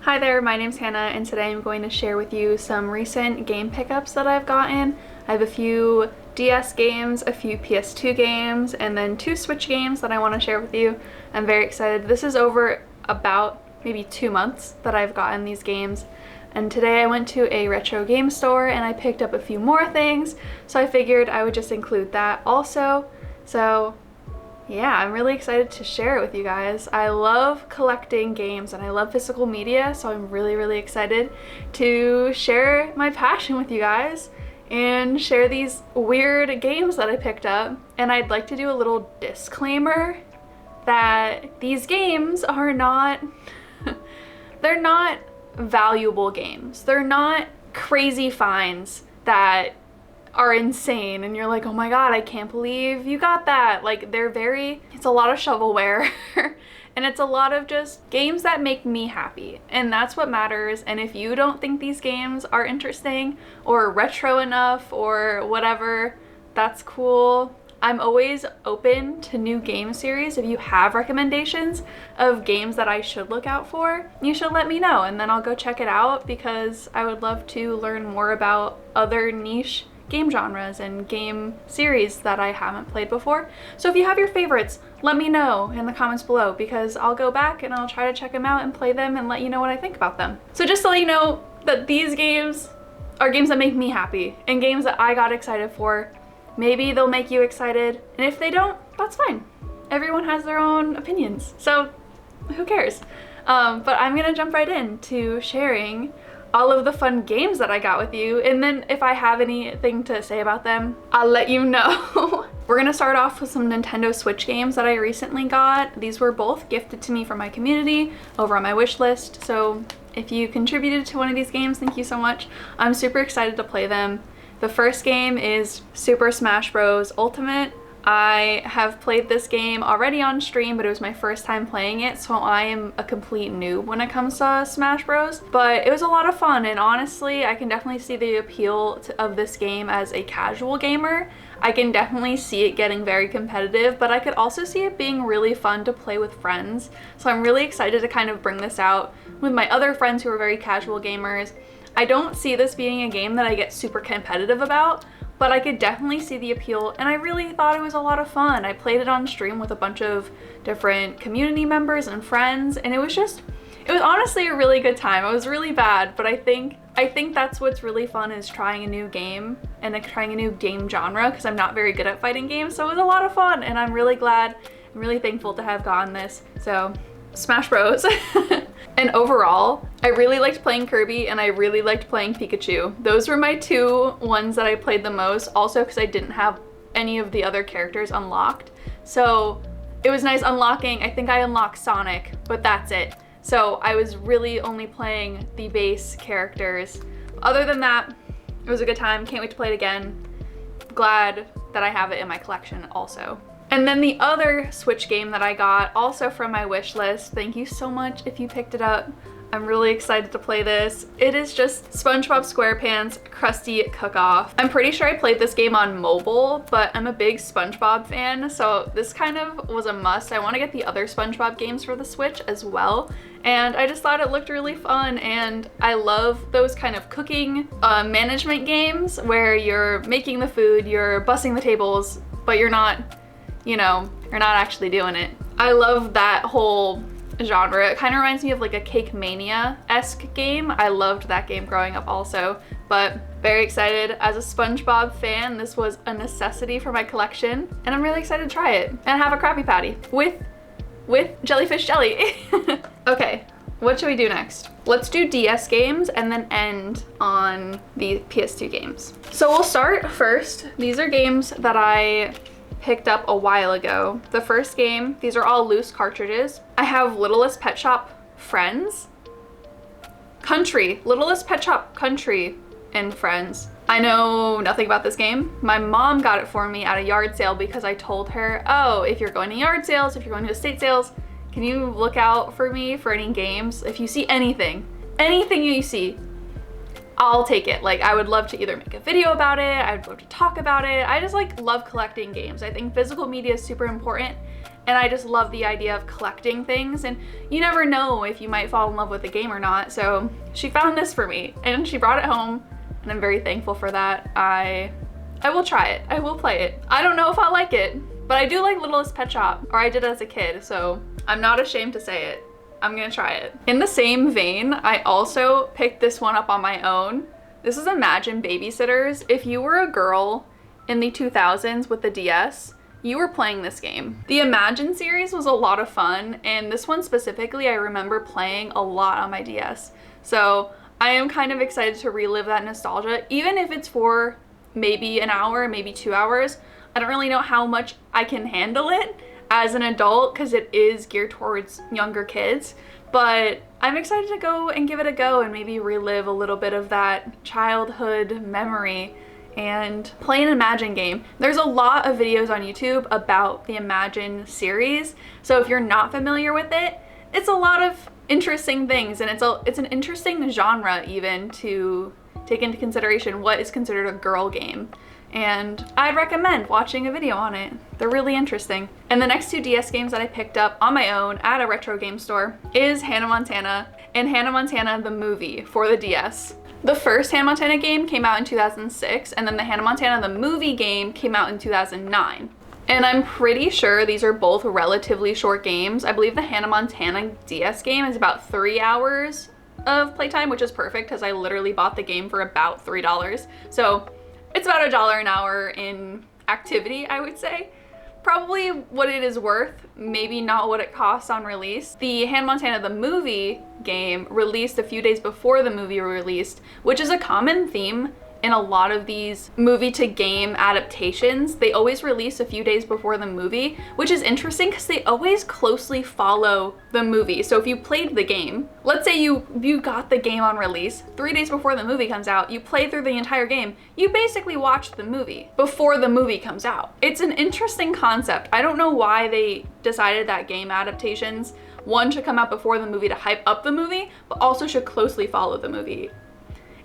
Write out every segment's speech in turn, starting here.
Hi there, my name's Hannah, and today I'm going to share with you some recent game pickups that I've gotten. I have a few DS games, a few PS2 games, and then 2 Switch games that I want to share with you. I'm very excited. This is over about maybe 2 months that I've gotten these games. And today I went to a retro game store and I picked up a few more things, so I figured I would just include that also. So yeah, I'm really excited to share it with you guys. I love collecting games and I love physical media, so I'm really excited to share my passion with you guys and share these weird games that I picked up. And I'd like to do a little disclaimer that these games are not, they're not valuable games. They're not crazy finds that are insane and you're like, oh my god, I can't believe you got that. Like, it's a lot of shovelware and it's a lot of just games that make me happy, and that's what matters. And if you don't think these games are interesting or retro enough or whatever, that's cool. I'm always open to new game series. If you have recommendations of games that I should look out for, you should let me know and then I'll go check it out, because I would love to learn more about other niche game genres and game series that I haven't played before. So if you have your favorites, let me know in the comments below, because I'll go back and I'll try to check them out and play them and let you know what I think about them. So just to let you know that these games are games that make me happy and games that I got excited for. Maybe they'll make you excited, and if they don't, that's fine. Everyone has their own opinions, so who cares? But I'm gonna jump right into sharing all of the fun games that I got with you, and then if I have anything to say about them, I'll let you know. We're gonna start off with some Nintendo Switch games that I recently got. These were both gifted to me from my community over on my wish list, so if you contributed to one of these games, thank you so much. I'm super excited to play them. The first game is Super Smash Bros. Ultimate. I have played this game already on stream, but it was my first time playing it, so I am a complete noob when it comes to Smash Bros. But it was a lot of fun, and honestly, I can definitely see the appeal of this game as a casual gamer. I can definitely see it getting very competitive, but I could also see it being really fun to play with friends. So I'm really excited to kind of bring this out with my other friends who are very casual gamers. I don't see this being a game that I get super competitive about, but I could definitely see the appeal, and I really thought it was a lot of fun. I played it on stream with a bunch of different community members and friends, and it was honestly a really good time. It was really bad, but I think that's what's really fun, is trying a new game and like trying a new game genre, because I'm not very good at fighting games, so it was a lot of fun, and I'm really glad and really thankful to have gotten this. So Smash Bros. And overall, I really liked playing Kirby and I really liked playing Pikachu. Those were my 2 ones that I played the most, also because I didn't have any of the other characters unlocked. So it was nice unlocking. I think I unlocked Sonic, but that's it. So I was really only playing the base characters. Other than that, it was a good time. Can't wait to play it again. Glad that I have it in my collection also. And then the other Switch game that I got, also from my wish list, thank you so much if you picked it up. I'm really excited to play this. It is just SpongeBob SquarePants Krusty Cook-Off. I'm pretty sure I played this game on mobile, but I'm a big SpongeBob fan, so this kind of was a must. I want to get the other SpongeBob games for the Switch as well, and I just thought it looked really fun, and I love those kind of cooking management games where you're making the food, you're bussing the tables, but you're not actually doing it. I love that whole genre. It kind of reminds me of like a Cake Mania-esque game. I loved that game growing up also, but very excited. As a SpongeBob fan, this was a necessity for my collection, and I'm really excited to try it and have a Krabby Patty with jellyfish jelly. Okay, what should we do next? Let's do DS games and then end on the PS2 games. So we'll start first. These are games that I picked up a while ago. The first game, these are all loose cartridges. I have Littlest Pet Shop Friends. Littlest Pet Shop Country and Friends. I know nothing about this game. My mom got it for me at a yard sale because I told her, oh, if you're going to yard sales, if you're going to estate sales, can you look out for me for any games? If you see anything you see, I'll take it. Like, I would love to either make a video about it, I'd love to talk about it. I just like love collecting games. I think physical media is super important, and I just love the idea of collecting things, and you never know if you might fall in love with the game or not. So she found this for me and she brought it home, and I'm very thankful for that. I will try it. I will play it. I don't know if I'll like it, but I do like Littlest Pet Shop, or I did as a kid, so I'm not ashamed to say it. I'm gonna try it. In the same vein, I also picked this one up on my own. This is Imagine Babysitters. If you were a girl in the 2000s with the DS, you were playing this game. The Imagine series was a lot of fun, and this one specifically I remember playing a lot on my DS. So I am kind of excited to relive that nostalgia, even if it's for maybe an hour, maybe 2 hours. I don't really know how much I can handle it as an adult because it is geared towards younger kids, but I'm excited to go and give it a go and maybe relive a little bit of that childhood memory and play an Imagine game. There's a lot of videos on YouTube about the Imagine series, so if you're not familiar with it, it's a lot of interesting things, and it's an interesting genre even to take into consideration what is considered a girl game. And I'd recommend watching a video on it. They're really interesting. And the next two DS games that I picked up on my own at a retro game store is Hannah Montana and Hannah Montana the movie for the DS. The first Hannah Montana game came out in 2006, and then the Hannah Montana the movie game came out in 2009. And I'm pretty sure these are both relatively short games. I believe the Hannah Montana DS game is about 3 hours of playtime, which is perfect because I literally bought the game for about $3. So it's about $1 an hour in activity, I would say. Probably what it is worth, maybe not what it costs on release. The Hannah Montana the movie game released a few days before the movie released, which is a common theme in a lot of these movie to game adaptations. They always release a few days before the movie, which is interesting because they always closely follow the movie. So if you played the game, let's say you got the game on release 3 days before the movie comes out, you play through the entire game, you basically watched the movie before the movie comes out. It's an interesting concept. I don't know why they decided that game adaptations, one, should come out before the movie to hype up the movie, but also should closely follow the movie.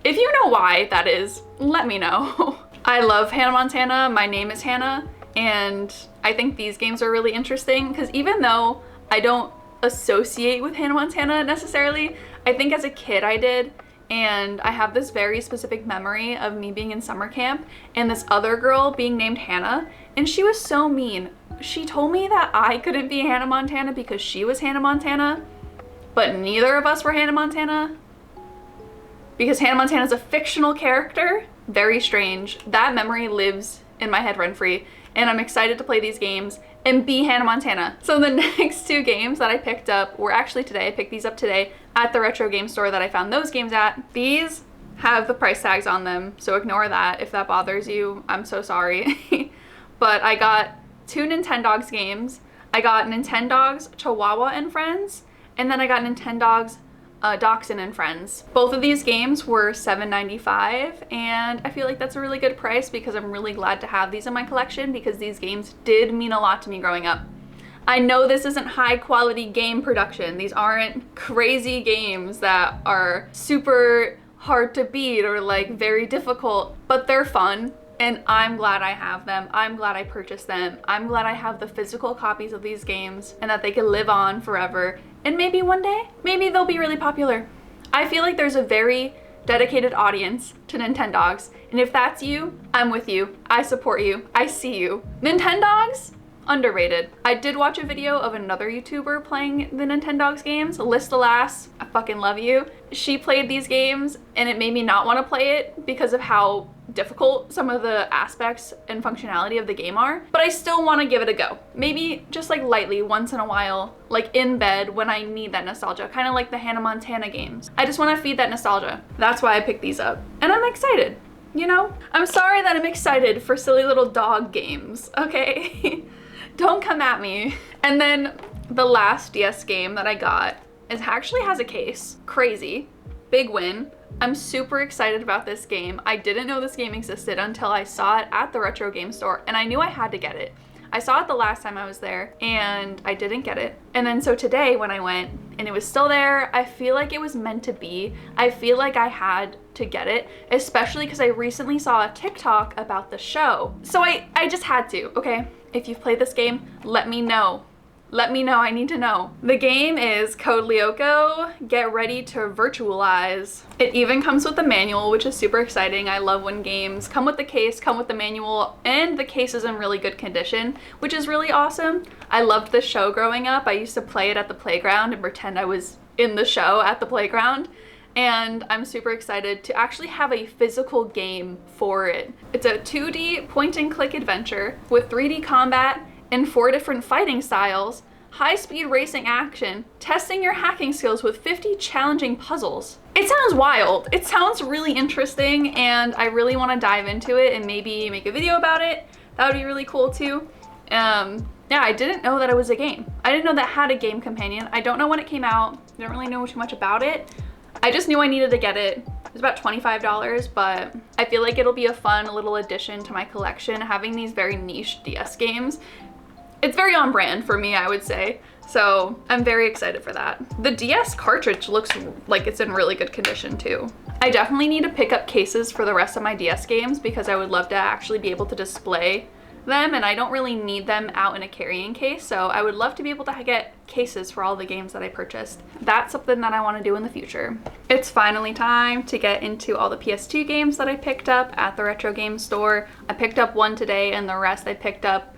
If you know why that is, let me know. I love Hannah Montana, My Name is Hannah, and I think these games are really interesting because even though I don't associate with Hannah Montana necessarily, I think as a kid I did, and I have this very specific memory of me being in summer camp and this other girl being named Hannah, and she was so mean. She told me that I couldn't be Hannah Montana because she was Hannah Montana, but neither of us were Hannah Montana. Because Hannah Montana is a fictional character. Very strange. That memory lives in my head rent-free, and I'm excited to play these games and be Hannah Montana. So the next two games that I picked up were actually today. I picked these up today at the retro game store that I found those games at. These have the price tags on them, so ignore that if that bothers you. I'm so sorry. But I got two Nintendogs games. I got Nintendogs Chihuahua and Friends, and then I got Nintendogs Dachshund and Friends. Both of these games were $7.95, and I feel like that's a really good price because I'm really glad to have these in my collection because these games did mean a lot to me growing up. I know this isn't high quality game production. These aren't crazy games that are super hard to beat or like very difficult, but they're fun. And I'm glad I have them. I'm glad I purchased them. I'm glad I have the physical copies of these games and that they can live on forever. And maybe one day, maybe they'll be really popular. I feel like there's a very dedicated audience to Nintendogs. And if that's you, I'm with you. I support you. I see you. Nintendogs? Underrated. I did watch a video of another YouTuber playing the Nintendogs games, Liss, I fucking love you. She played these games and it made me not want to play it because of how difficult some of the aspects and functionality of the game are, but I still want to give it a go. Maybe just like lightly once in a while, like in bed when I need that nostalgia, kind of like the Hannah Montana games. I just want to feed that nostalgia. That's why I picked these up. And I'm excited, you know? I'm sorry that I'm excited for silly little dog games, okay? Don't come at me. And then the last DS game that I got actually has a case. Crazy. Big win. I'm super excited about this game. I didn't know this game existed until I saw it at the retro game store, and I knew I had to get it. I saw it the last time I was there and I didn't get it. And then so today when I went and it was still there, I feel like it was meant to be. I feel like I had to get it, especially because I recently saw a TikTok about the show. So I just had to, okay? If you've played this game, let me know. Let me know, I need to know. The game is Code Lyoko, Get Ready to Virtualize. It even comes with a manual, which is super exciting. I love when games come with the case, come with the manual, and the case is in really good condition, which is really awesome. I loved the show growing up. I used to play it at the playground and pretend I was in the show at the playground. And I'm super excited to actually have a physical game for it. It's a 2D point and click adventure with 3D combat and 4 different fighting styles, high-speed racing action, testing your hacking skills with 50 challenging puzzles. It sounds wild. It sounds really interesting, and I really want to dive into it and maybe make a video about it. That would be really cool too. Yeah, I didn't know that it was a game. I didn't know that had a game companion. I don't know when it came out. I don't really know too much about it. I just knew I needed to get it. It was about $25, but I feel like it'll be a fun little addition to my collection, having these very niche DS games. It's very on brand for me, I would say. So I'm very excited for that. The DS cartridge looks like it's in really good condition too. I definitely need to pick up cases for the rest of my DS games because I would love to actually be able to display them, and I don't really need them out in a carrying case, so I would love to be able to get cases for all the games that I purchased. That's something that I want to do in the future. It's finally time to get into all the PS2 games that I picked up at the retro game store. I picked up one today and the rest I picked up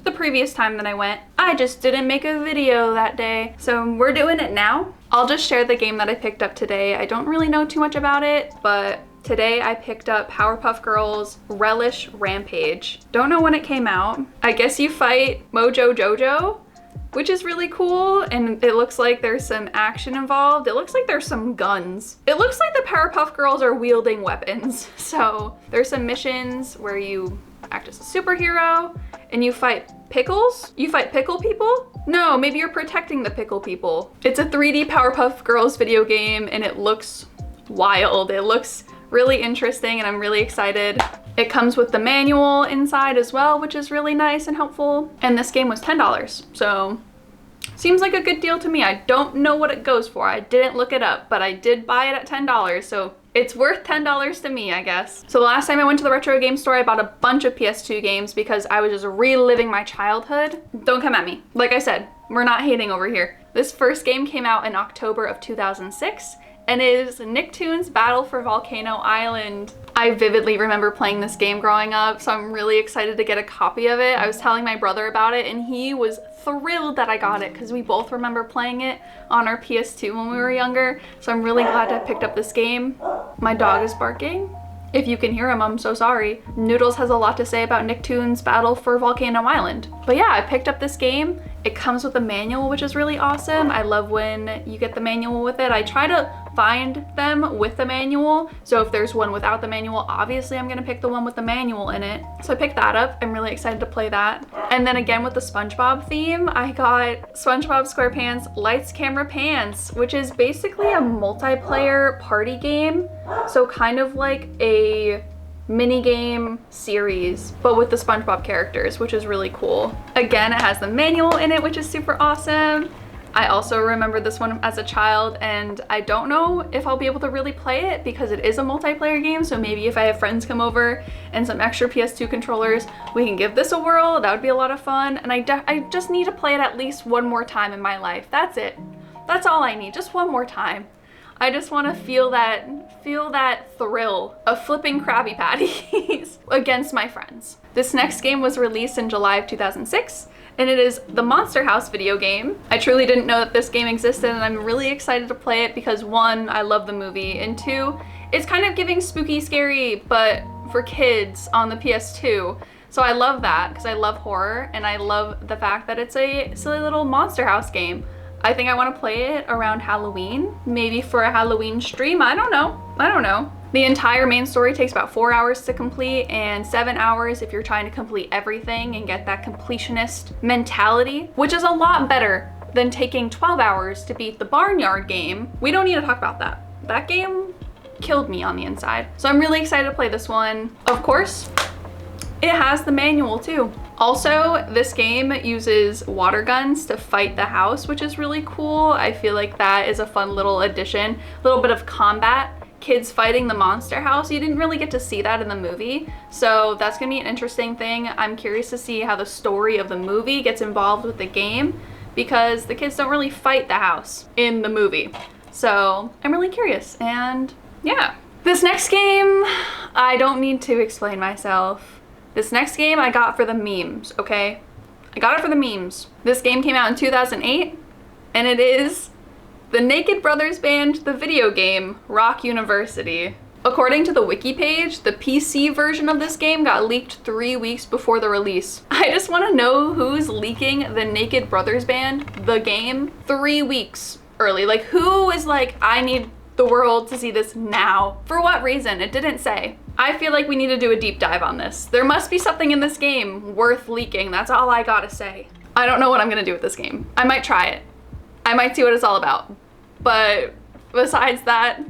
the previous time that I went. I just didn't make a video that day, so we're doing it now. I'll just share the game that I picked up today. I don't really know too much about it, but today I picked up Powerpuff Girls Relish Rampage. Don't know when it came out. I guess you fight Mojo Jojo, which is really cool, and it looks like there's some action involved. It looks like there's some guns. It looks like the Powerpuff Girls are wielding weapons. So there's some missions where you act as a superhero and you fight pickles? You fight pickle people? No, maybe you're protecting the pickle people. It's a 3D Powerpuff Girls video game and it looks wild. It looks really interesting and I'm really excited. It comes with the manual inside as well, which is really nice and helpful. And this game was $10, so seems like a good deal to me. I don't know what it goes for. I didn't look it up, but I did buy it at $10, so it's worth $10 to me, I guess. So the last time I went to the retro game store, I bought a bunch of PS2 games because I was just reliving my childhood. Don't come at me. Like I said, we're not hating over here. This first game came out in October of 2006 and is Nicktoons Battle for Volcano Island. I vividly remember playing this game growing up, so I'm really excited to get a copy of it. I was telling my brother about it and he was thrilled that I got it because we both remember playing it on our PS2 when we were younger. So I'm really glad I picked up this game. My dog is barking. If you can hear him, I'm so sorry. Noodles has a lot to say about Nicktoons Battle for Volcano Island. But yeah, I picked up this game. It comes with a manual, which is really awesome. I love when you get the manual with it. I try to find them with the manual. So if there's one without the manual, obviously I'm gonna pick the one with the manual in it. So I picked that up. I'm really excited to play that. And then again with the SpongeBob theme, I got SpongeBob SquarePants Lights Camera Pants, which is basically a multiplayer party game. So kind of like a mini game series, but with the SpongeBob characters, which is really cool. Again, it has the manual in it, which is super awesome. I also remember this one as a child, and I don't know if I'll be able to really play it because it is a multiplayer game, so maybe if I have friends come over and some extra PS2 controllers, we can give this a whirl. That would be a lot of fun, and I just need to play it at least one more time in my life. That's it. That's all I need, just one more time. I just want to feel that thrill of flipping Krabby Patties against my friends. This next game was released in July of 2006, and it is the Monster House video game. I truly didn't know that this game existed, and I'm really excited to play it because one, I love the movie, and two, it's kind of giving spooky, scary, but for kids on the PS2. So I love that because I love horror, and I love the fact that it's a silly little Monster House game. I think I want to play it around Halloween, maybe for a Halloween stream. I don't know. The entire main story takes about 4 hours to complete and 7 hours if you're trying to complete everything and get that completionist mentality, which is a lot better than taking 12 hours to beat the Barnyard game. We don't need to talk about that. That game killed me on the inside. So I'm really excited to play this one. Of course, it has the manual too. Also, this game uses water guns to fight the house, which is really cool. I feel like that is a fun little addition, a little bit of combat kids fighting the monster house. You didn't really get to see that in the movie. So that's gonna be an interesting thing. I'm curious to see how the story of the movie gets involved with the game, because the kids don't really fight the house in the movie. So I'm really curious, and yeah. This next game, I don't need to explain myself. This next game I got for the memes, okay? I got it for the memes. This game came out in 2008, and it is the Naked Brothers Band, the video game, Rock University. According to the wiki page, the PC version of this game got leaked 3 weeks before the release. I just want to know who's leaking the Naked Brothers Band, the game, 3 weeks early. Like, who is like, I need the world to see this now? For what reason? It didn't say. I feel like we need to do a deep dive on this. There must be something in this game worth leaking. That's all I gotta say. I don't know what I'm gonna do with this game. I might try it. I might see what it's all about. But besides that,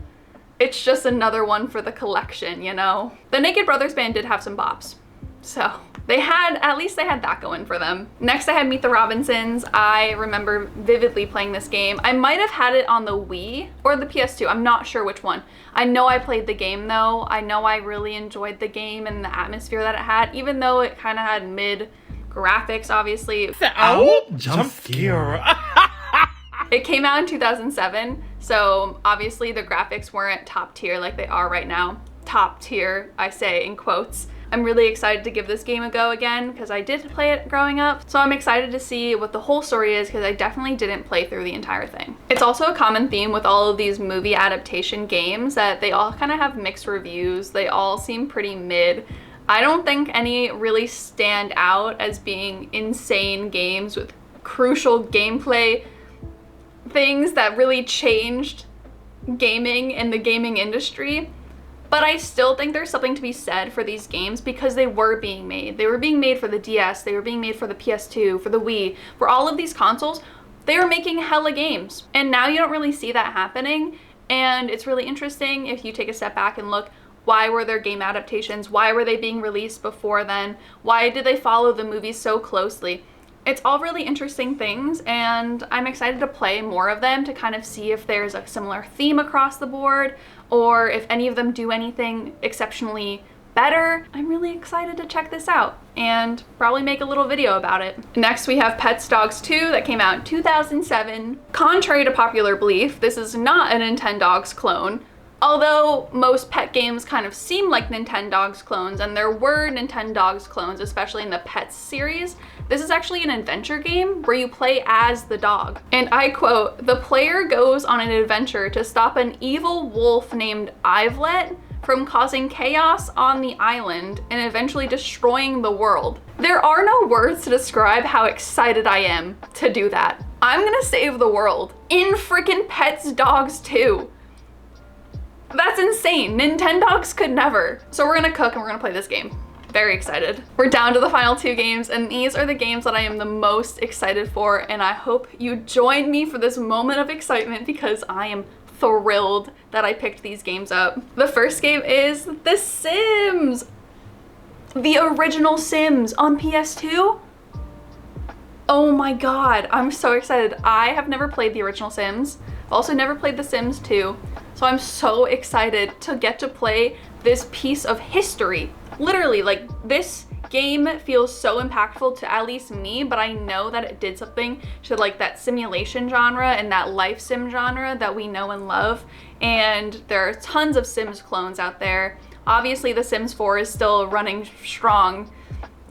it's just another one for the collection, you know? The Naked Brothers Band did have some bops. So at least they had that going for them. Next I had Meet the Robinsons. I remember vividly playing this game. I might have had it on the Wii or the PS2. I'm not sure which one. I know I played the game though. I know I really enjoyed the game and the atmosphere that it had, even though it kind of had mid graphics, obviously. Ow! Jump scare. It came out in 2007, so obviously the graphics weren't top tier like they are right now. Top tier, I say in quotes. I'm really excited to give this game a go again because I did play it growing up. So I'm excited to see what the whole story is because I definitely didn't play through the entire thing. It's also a common theme with all of these movie adaptation games that they all kind of have mixed reviews. They all seem pretty mid. I don't think any really stand out as being insane games with crucial gameplay things that really changed gaming and the gaming industry. But I still think there's something to be said for these games because they were being made. They were being made for the DS, they were being made for the PS2, for the Wii, for all of these consoles. They were making hella games. And now you don't really see that happening. And it's really interesting if you take a step back and look, why were there game adaptations? Why were they being released before then? Why did they follow the movies so closely? It's all really interesting things, and I'm excited to play more of them to kind of see if there's a similar theme across the board or if any of them do anything exceptionally better. I'm really excited to check this out and probably make a little video about it. Next we have Pets Dogs 2 that came out in 2007. Contrary to popular belief, this is not a Nintendogs clone. Although most pet games kind of seem like Nintendogs clones, and there were Nintendogs clones, especially in the Pets series, this is actually an adventure game where you play as the dog. And I quote, "The player goes on an adventure to stop an evil wolf named Ivelet from causing chaos on the island and eventually destroying the world." There are no words to describe how excited I am to do that. I'm gonna save the world in freaking Pets Dogs 2. That's insane. Nintendogs could never. So we're gonna cook and we're gonna play this game. Very excited. We're down to the final 2 games, and these are the games that I am the most excited for, and I hope you join me for this moment of excitement because I am thrilled that I picked these games up. The first game is The Sims. The original Sims on PS2. Oh my god, I'm so excited. I have never played the original Sims. I've also never played The Sims 2. So I'm so excited to get to play this piece of history. Literally, like, this game feels so impactful to at least me, but I know that it did something to like that simulation genre and that life sim genre that we know and love. And there are tons of Sims clones out there. Obviously The Sims 4 is still running strong,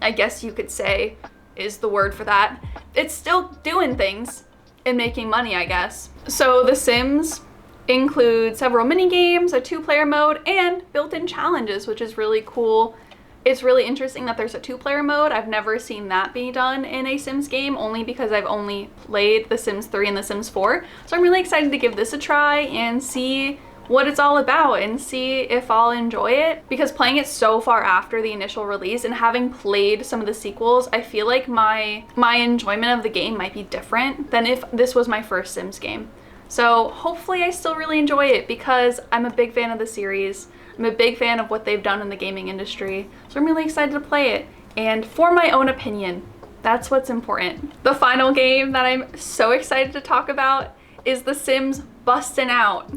I guess you could say is the word for that. It's still doing things and making money, I guess. So The Sims include several mini games, a 2-player mode, and built-in challenges, which is really cool. It's really interesting that there's a 2-player mode. I've never seen that be done in a Sims game, only because I've only played The Sims 3 and The Sims 4. So I'm really excited to give this a try and see what it's all about and see if I'll enjoy it, because playing it so far after the initial release and having played some of the sequels, I feel like my enjoyment of the game might be different than if this was my first Sims game. So hopefully I still really enjoy it because I'm a big fan of the series. I'm a big fan of what they've done in the gaming industry. So I'm really excited to play it and for my own opinion. That's what's important. The final game that I'm so excited to talk about is The Sims Bustin' Out.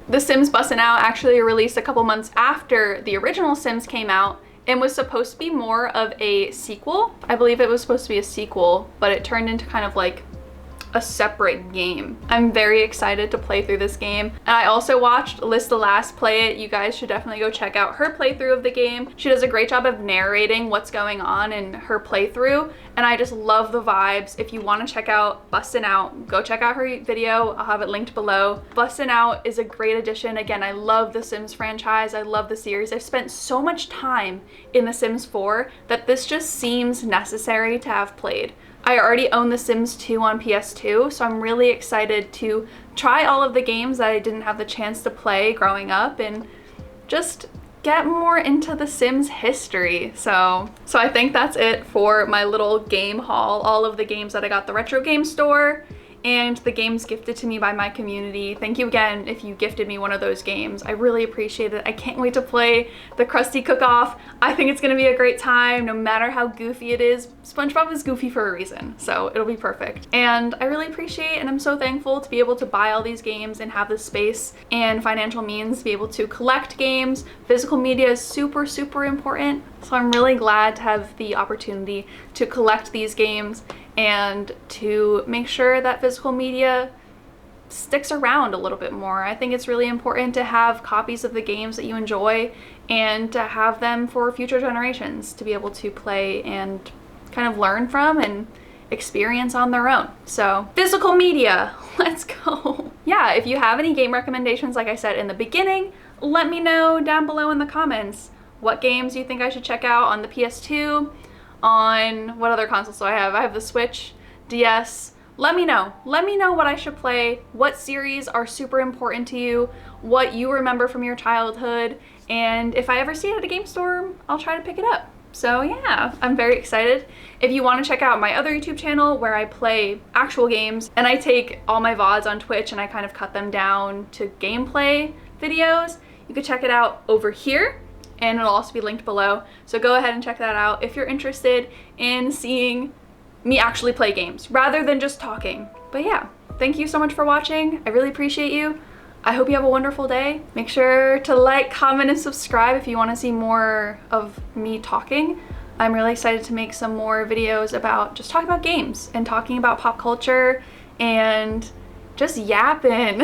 The Sims Bustin' Out actually released a couple months after the original Sims came out and was supposed to be more of a sequel. I believe it was supposed to be a sequel, but it turned into kind of like a separate game. I'm very excited to play through this game. And I also watched Liss the Last play it. You guys should definitely go check out her playthrough of the game. She does a great job of narrating what's going on in her playthrough, and I just love the vibes. If you want to check out Bustin' Out, go check out her video. I'll have it linked below. Bustin' Out is a great addition. Again, I love the Sims franchise. I love the series. I've spent so much time in The Sims 4 that this just seems necessary to have played. I already own The Sims 2 on PS2, so I'm really excited to try all of the games that I didn't have the chance to play growing up and just get more into The Sims history. So I think that's it for my little game haul. All of the games that I got at the retro game store and the games gifted to me by my community. Thank you again if you gifted me one of those games. I really appreciate it. I can't wait to play the Krusty Cook-Off. I think it's gonna be a great time no matter how goofy it is. SpongeBob is goofy for a reason, so it'll be perfect. And I really appreciate and I'm so thankful to be able to buy all these games and have the space and financial means to be able to collect games. Physical media is super, super important. So I'm really glad to have the opportunity to collect these games and to make sure that physical media sticks around a little bit more. I think it's really important to have copies of the games that you enjoy and to have them for future generations to be able to play and kind of learn from and experience on their own. So physical media, let's go. Yeah, if you have any game recommendations, like I said in the beginning, let me know down below in the comments what games you think I should check out on the PS2, on what other consoles do I have? I have the Switch, DS. Let me know. Let me know what I should play, what series are super important to you, what you remember from your childhood, and if I ever see it at a game store, I'll try to pick it up. So yeah, I'm very excited. If you want to check out my other YouTube channel where I play actual games and I take all my VODs on Twitch and I kind of cut them down to gameplay videos, you can check it out over here. And it'll also be linked below. So go ahead and check that out if you're interested in seeing me actually play games rather than just talking. But yeah, thank you so much for watching. I really appreciate you. I hope you have a wonderful day. Make sure to like, comment, and subscribe if you want to see more of me talking. I'm really excited to make some more videos about just talking about games and talking about pop culture and just yapping.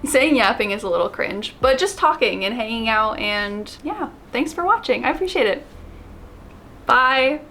Saying yapping is a little cringe, but just talking and hanging out, and yeah, thanks for watching. I appreciate it. Bye.